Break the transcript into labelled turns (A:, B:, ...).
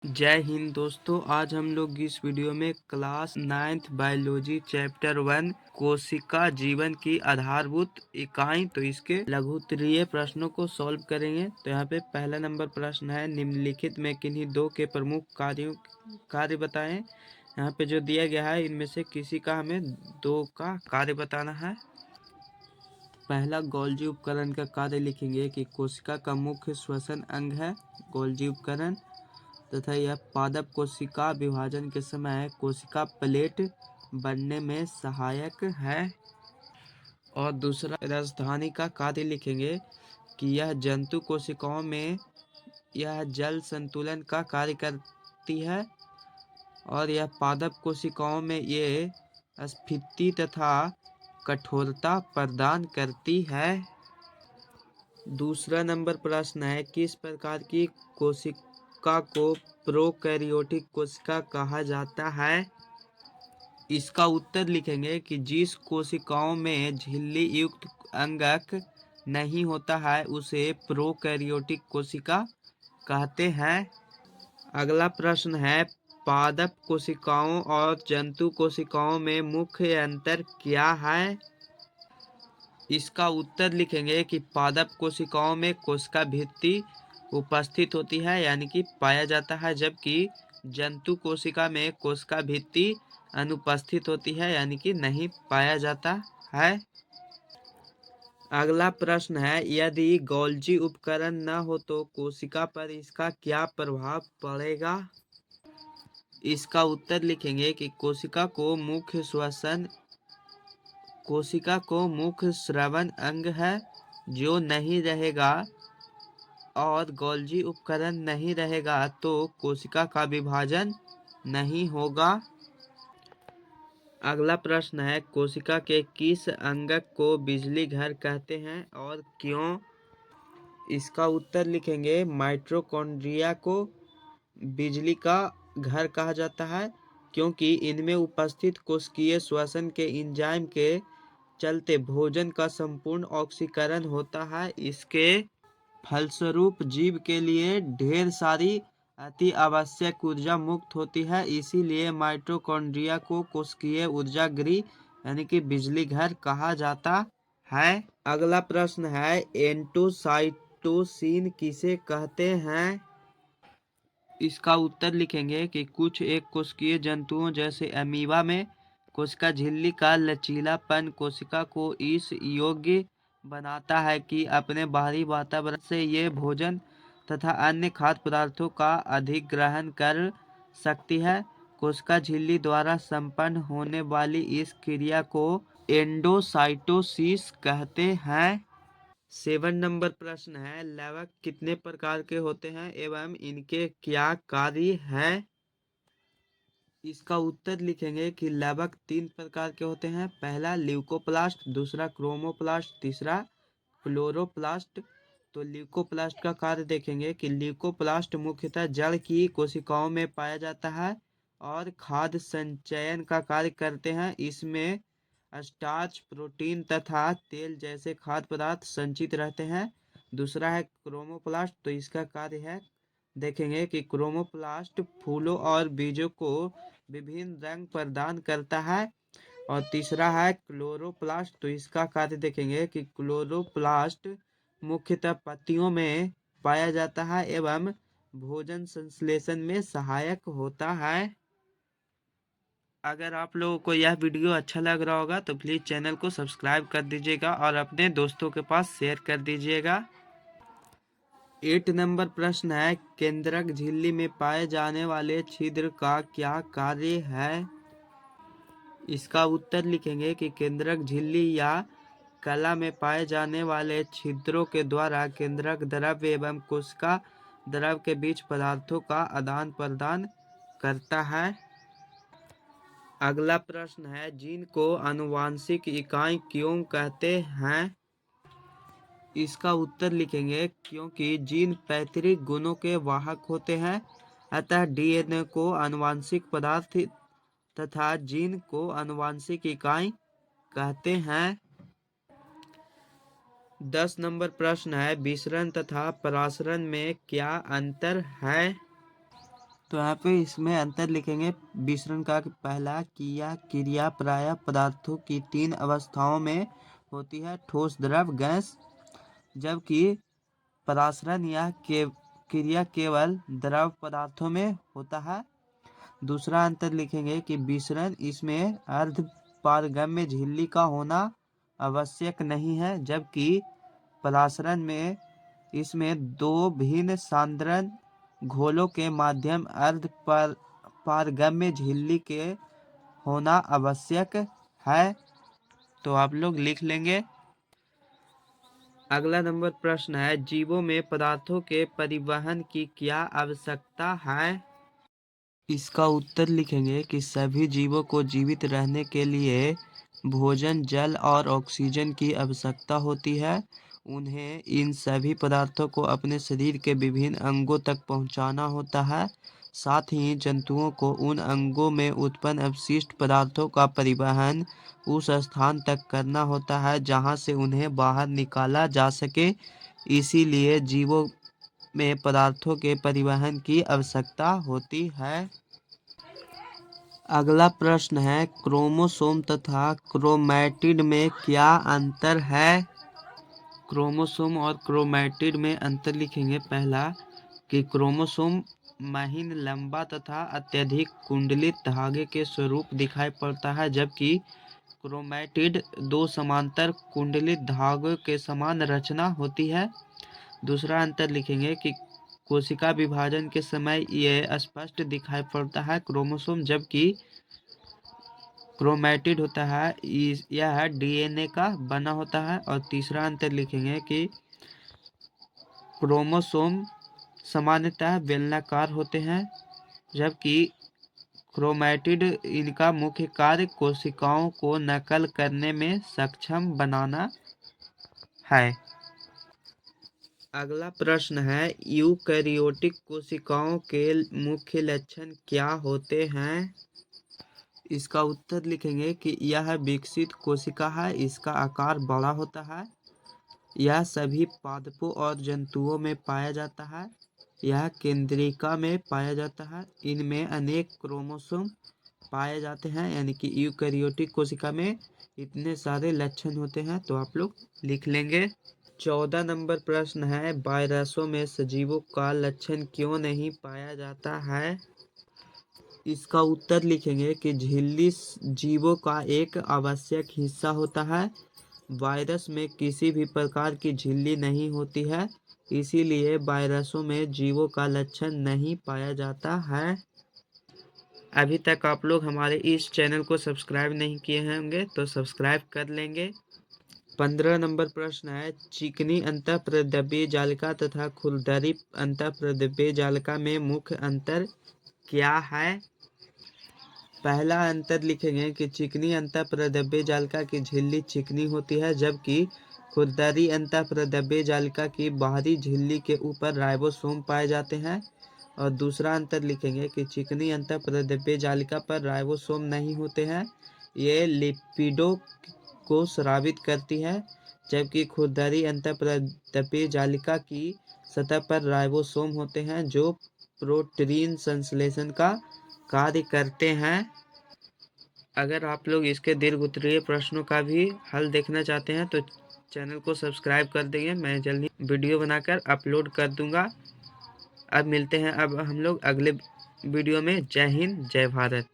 A: जय हिंद दोस्तों। आज हम लोग इस वीडियो में क्लास 9th बायोलॉजी चैप्टर 1 कोशिका जीवन की आधारभूत इकाई तो इसके लघुत्तरीय प्रश्नों को सॉल्व करेंगे। तो यहाँ पे पहला नंबर प्रश्न है, निम्नलिखित में किन्हीं दो के प्रमुख कार्य बताएं। यहाँ पे जो दिया गया है इनमें से किसी का हमें दो का कार्य बताना है। पहला, गोल्जी उपकरण का कार्य लिखेंगे कि कोशिका का मुख्य श्वसन अंग है गोल्जी उपकरण, तथा यह पादप कोशिका विभाजन के समय कोशिका प्लेट बनने में सहायक है। और दूसरा, राजधानी का कार्य लिखेंगे कि यह जंतु कोशिकाओं में यह जल संतुलन का कार्य करती है और यह पादप कोशिकाओं में ये स्फीति तथा कठोरता प्रदान करती है। दूसरा नंबर प्रश्न है, किस प्रकार की कोशिका को प्रोकैरियोटिक कोशिका कहा जाता है। इसका उत्तर लिखेंगे कि जिस कोशिकाओं में झिल्ली युक्त अंगक नहीं होता है उसे प्रोकैरियोटिक कोशिका कहते हैं। अगला प्रश्न है, पादप कोशिकाओं और जंतु कोशिकाओं में मुख्य अंतर क्या है। इसका उत्तर लिखेंगे कि पादप कोशिकाओं में कोशिका भित्ति उपस्थित होती है यानी कि पाया जाता है, जबकि जंतु कोशिका में कोशिका भित्ति अनुपस्थित होती है यानी कि नहीं पाया जाता है। अगला प्रश्न है, यदि गोल्जी उपकरण न हो तो कोशिका पर इसका क्या प्रभाव पड़ेगा। इसका उत्तर लिखेंगे कि कोशिका को मुख्य श्रवण अंग है जो नहीं रहेगा और गोल्जी उपकरण नहीं रहेगा तो कोशिका का विभाजन नहीं होगा। अगला प्रश्न है, कोशिका के किस अंगक को बिजली घर कहते हैं और क्यों। इसका उत्तर लिखेंगे, माइटोकॉन्ड्रिया को बिजली का घर कहा जाता है क्योंकि इनमें उपस्थित कोशिकीय श्वसन के एंजाइम के चलते भोजन का संपूर्ण ऑक्सीकरण होता है। इसके फलस्वरूप जीव के लिए ढेर सारी अति आवश्यक ऊर्जा मुक्त होती है, इसीलिए माइटोकॉन्ड्रिया को कोशिकीय ऊर्जा गृह यानी कि बिजली घर कहा जाता है। अगला प्रश्न है, एंडोसाइटोसिस किसे कहते हैं। इसका उत्तर लिखेंगे कि कुछ एक कोशिकीय जंतुओं जैसे अमीबा में कोशिका झिल्ली का लचीलापन कोशिका को इस योग्य बनाता है कि अपने बाहरी वातावरण से ये भोजन तथा अन्य खाद्य पदार्थों का अधिग्रहण कर सकती है। कोशिका झिल्ली द्वारा संपन्न होने वाली इस क्रिया को एंडोसाइटोसिस कहते हैं। 7 नंबर प्रश्न है, लवक कितने प्रकार के होते हैं एवं इनके क्या कार्य है। इसका उत्तर लिखेंगे कि लवक 3 प्रकार के होते हैं। पहला ल्यूकोप्लास्ट, दूसरा क्रोमोप्लास्ट, तीसरा क्लोरोप्लास्ट। तो ल्यूकोप्लास्ट का कार्य देखेंगे कि ल्यूकोप्लास्ट मुख्यतः जड़ की कोशिकाओं में पाया जाता है और खाद्य संचयन का कार्य करते हैं। इसमें स्टार्च, प्रोटीन तथा तेल जैसे खाद्य पदार्थ संचित रहते हैं। दूसरा है क्रोमोप्लास्ट, तो इसका कार्य है देखेंगे कि क्रोमोप्लास्ट फूलों और बीजों को विभिन्न रंग प्रदान करता है। और तीसरा है क्लोरोप्लास्ट, तो इसका कार्य देखेंगे कि क्लोरोप्लास्ट मुख्यतः पत्तियों में पाया जाता है एवं भोजन संश्लेषण में सहायक होता है। अगर आप लोगों को यह वीडियो अच्छा लग रहा होगा तो प्लीज़ चैनल को सब्सक्राइब कर दीजिएगा और अपने दोस्तों के पास शेयर कर दीजिएगा। 8 नंबर प्रश्न है, केंद्रक झिल्ली में पाए जाने वाले छिद्र का क्या कार्य है। इसका उत्तर लिखेंगे कि केंद्रक झिल्ली या कला में पाए जाने वाले छिद्रों के द्वारा केंद्रक द्रव एवं कोशिका द्रव के बीच पदार्थों का आदान प्रदान करता है। अगला प्रश्न है, जीन को आनुवांशिक इकाई क्यों कहते हैं। इसका उत्तर लिखेंगे क्योंकि जीन पैतृक गुणों के वाहक होते हैं, अतः डीएनए को आनुवांशिक पदार्थ तथा जीन को आनुवांशिक इकाई कहते हैं। 10 नंबर प्रश्न है, विसरण तथा परासरण में क्या अंतर है। तो यहाँ पे इसमें अंतर लिखेंगे विसरण का कि पहला क्रिया प्रायः पदार्थों की 3 अवस्थाओं में होती है, ठोस, द्रव, गैस, जबकि परासरण या क्रिया केवल द्रव पदार्थों में होता है। दूसरा अंतर लिखेंगे कि विसरण इसमें अर्ध पारगम्य झिल्ली का होना आवश्यक नहीं है, जबकि परासरण में इसमें 2 भिन्न सांद्रण घोलों के माध्यम अर्ध पारगम्य झिल्ली के होना आवश्यक है। तो आप लोग लिख लेंगे। अगला नंबर प्रश्न है, जीवों में पदार्थों के परिवहन की क्या आवश्यकता है? इसका उत्तर लिखेंगे कि सभी जीवों को जीवित रहने के लिए भोजन, जल और ऑक्सीजन की आवश्यकता होती है। उन्हें इन सभी पदार्थों को अपने शरीर के विभिन्न अंगों तक पहुंचाना होता है। साथ ही जंतुओं को उन अंगों में उत्पन्न अपशिष्ट पदार्थों का परिवहन उस स्थान तक करना होता है जहां से उन्हें बाहर निकाला जा सके। इसीलिए जीवों में पदार्थों के परिवहन की आवश्यकता होती है। अगला प्रश्न है, क्रोमोसोम तथा क्रोमैटिड में क्या अंतर है? क्रोमोसोम और क्रोमैटिड में अंतर लिखेंगे। पहला कि क्रोमोसोम महीन, लंबा तथा अत्यधिक कुंडलित धागे के स्वरूप दिखाई पड़ता है, जबकि क्रोमैटिड 2 समांतर कुंडलित धागों के समान रचना होती है। दूसरा अंतर लिखेंगे कि कोशिका विभाजन के समय यह स्पष्ट दिखाई पड़ता है क्रोमोसोम, जबकि क्रोमैटिड होता है यह डीएनए का बना होता है। और तीसरा अंतर लिखेंगे कि क्रोमोसोम सामान्यतः बेलनाकार होते हैं, जबकि क्रोमैटिड इनका मुख्य कार्य कोशिकाओं को नकल करने में सक्षम बनाना है। अगला प्रश्न है, यूकैरियोटिक कोशिकाओं के मुख्य लक्षण क्या होते हैं? इसका उत्तर लिखेंगे कि यह विकसित कोशिका है, इसका आकार बड़ा होता है, यह सभी पादपों और जंतुओं में पाया जाता है, यह केंद्रिका में पाया जाता है, इनमें अनेक क्रोमोसोम पाए जाते हैं, यानी कि यूकैरियोटिक कोशिका में इतने सारे लक्षण होते हैं। तो आप लोग लिख लेंगे। 14 नंबर प्रश्न है, वायरसों में सजीवों का लक्षण क्यों नहीं पाया जाता है? इसका उत्तर लिखेंगे कि झिल्ली जीवों का एक आवश्यक हिस्सा होता है। वायरस में किसी भी प्रकार की झिल्ली नहीं होती है, इसीलिए वायरसों में जीवों का लक्षण नहीं पाया जाता है। अभी तक आप लोग हमारे इस चैनल को सब्सक्राइब नहीं किए होंगे तो सब्सक्राइब कर लेंगे। 15 नंबर प्रश्न है, चिकनी अंतःप्रद्रव्य जालिका तथा खुरदरी अंतःप्रद्रव्य जालिका में मुख्य अंतर क्या है? पहला अंतर लिखेंगे कि चिकनी अंतःप्रद्रव्य जालिका की झिल्ली चिकनी होती है, जबकि खुरदरी अंतःप्रद्रव्य जालिका की बाहरी झिल्ली के ऊपर राइबोसोम पाए जाते हैं। और दूसरा अंतर लिखेंगे कि चिकनी अंतःप्रद्रव्य जालिका पर राइबोसोम नहीं होते हैं, ये लिपिडों को स्रावित करती है, जबकि खुरदरी अंतःप्रद्रव्य जालिका की सतह पर राइबोसोम होते हैं जो प्रोटीन संश्लेषण का कार्य करते हैं। अगर आप लोग इसके दीर्घ-उत्तरीय प्रश्नों का भी हल देखना चाहते हैं तो चैनल को सब्सक्राइब कर देंगे, मैं जल्दी वीडियो बनाकर अपलोड कर दूंगा। अब मिलते हैं अब हम लोग अगले वीडियो में। जय हिंद, जय भारत।